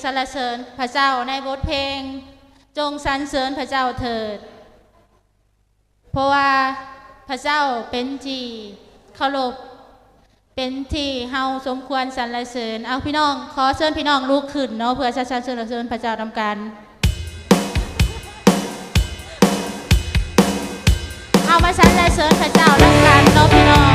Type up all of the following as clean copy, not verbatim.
สรรเสริญพระเจ้าในบทเพลงจงสรรเสริญพระเจ้าเถิดเพราะว่าพระเจ้าเป็นที่เคารพเป็นที่เฮาสมควรสรรเสริญเอาพี่น้องขอเชิญพี่น้องลุกขึ้นเนาะเพื่อสรรเสริญพระเจ้าทำการเอามาสรรเสริญพระเจ้าทำการเนาะพี่น้อง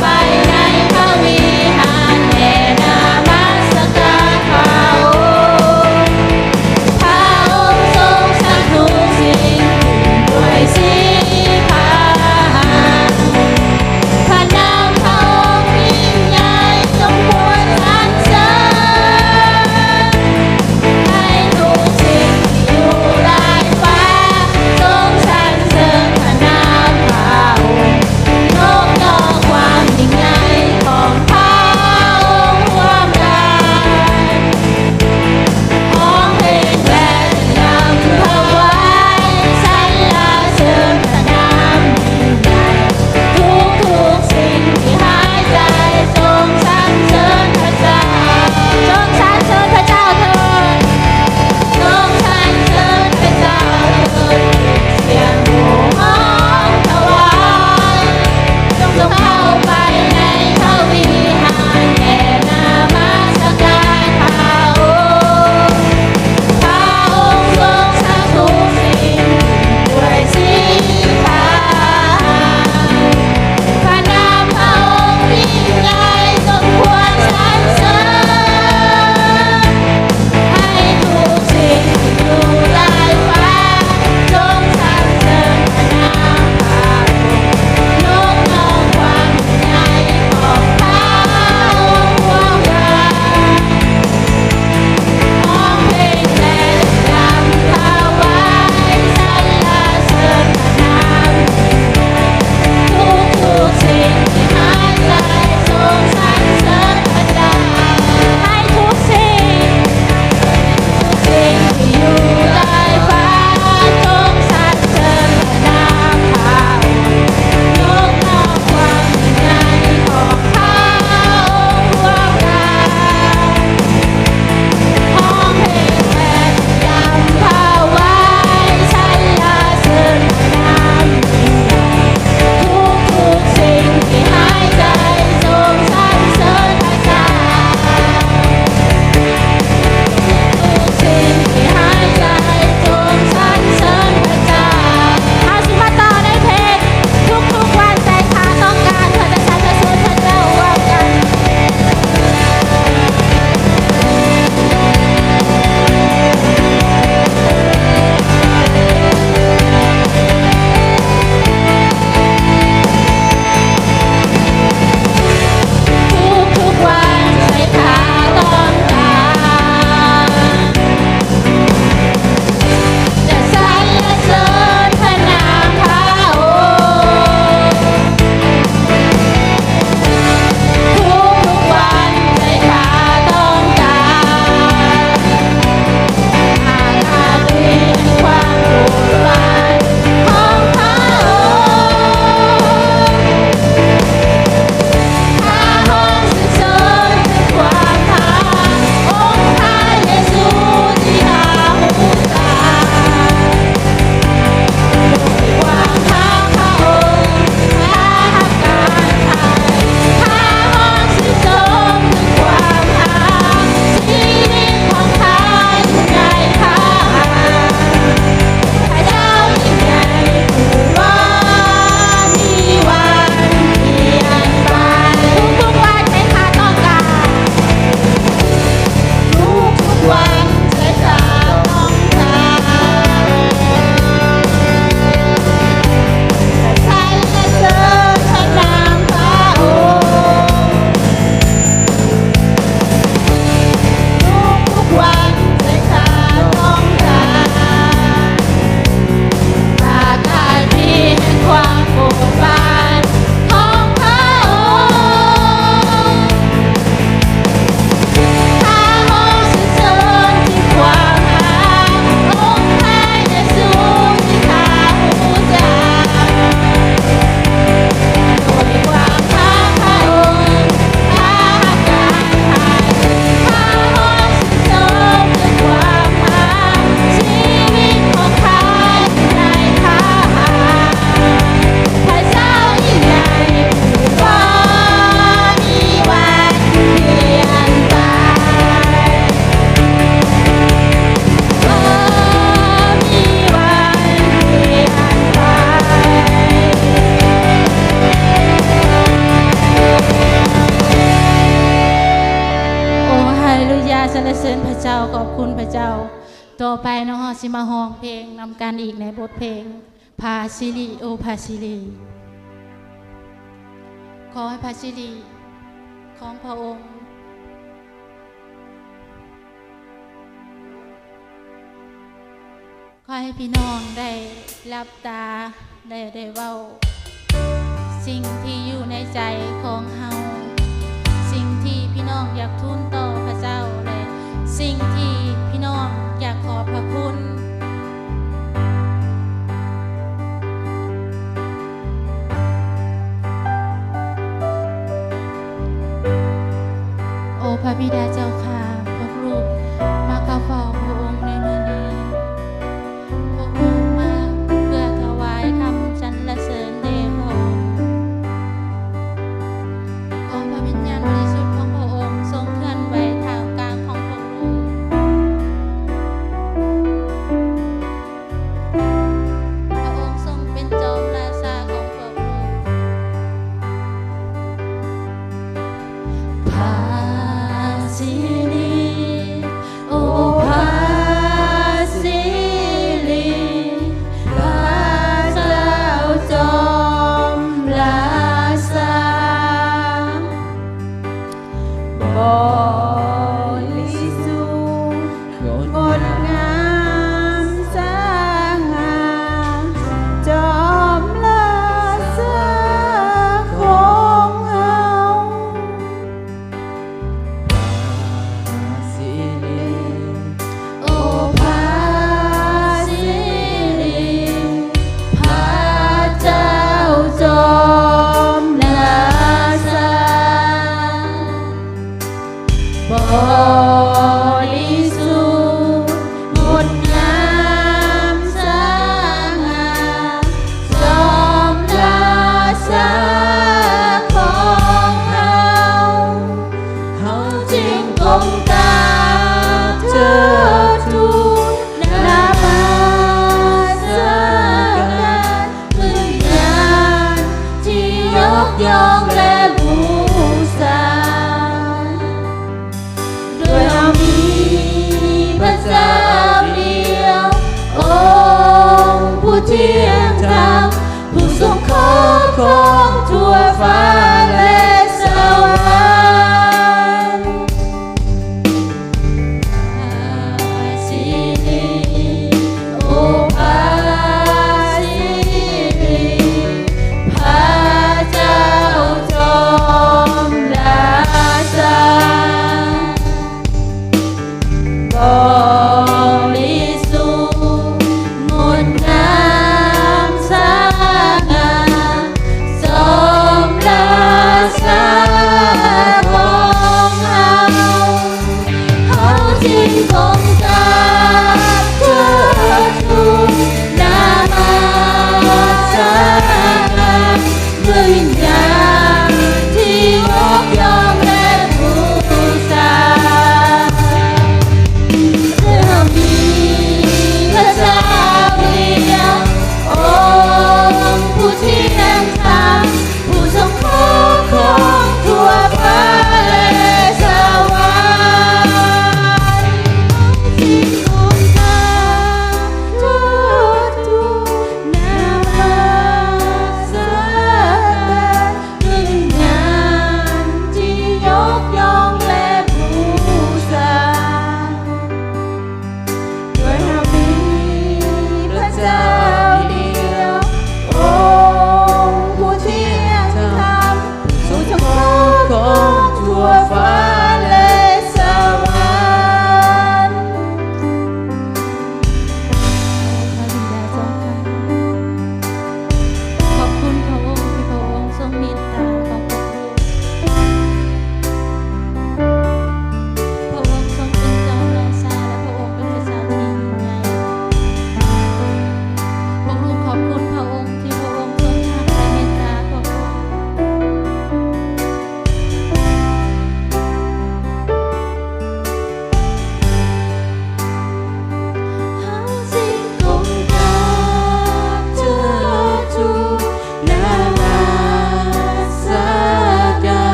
ไปใน ต่อไปน้องฮอสิมาฮ้องเพลงนำกันอีกในบทเพลงพาซิลีโอพาซิลีขอให้พาซิลีของพระองค์ขอให้พี่น้องได้รับตาได้เว้าสิ่งที่อยู่ในใจของเฮาสิ่งที่พี่น้องอยากทูลต่อพระเจ้าและสิ่งที่พี่น้องอยากขอบพระคุณโอ้พระบิดาเจ้าค่ะพระลูกมาเข้าเฝ้าพระองค์ในมื้อนี้พระองค์มาเพื่อถวายคำสรรเสริญแด่พระองค์ขอพระวิญญาณบริสุทธิ์ของพระองค์ทรงเคลื่อนไหวท่ามกลางของพระลูกพระองค์ทรงเป็นจอมราชาของพระลูกพาซิลีโอพาซิลีพระเจ้าจอมราชาบริสุทธิ์งดงามสง่าจอมราชาของเฮาโอพาซิลีพระเจ้าจอมราชาบริสุทธิ์งดงามสง่าจอมราชาของเฮาจึงก้มกราบเทิดทูนนามาสการพื้นญาณที่ยกย่องและบูชาด้วยเรามีพระเจ้าเดียวองค์ผู้เที่ยงธรรมผู้ทรงครอบครอ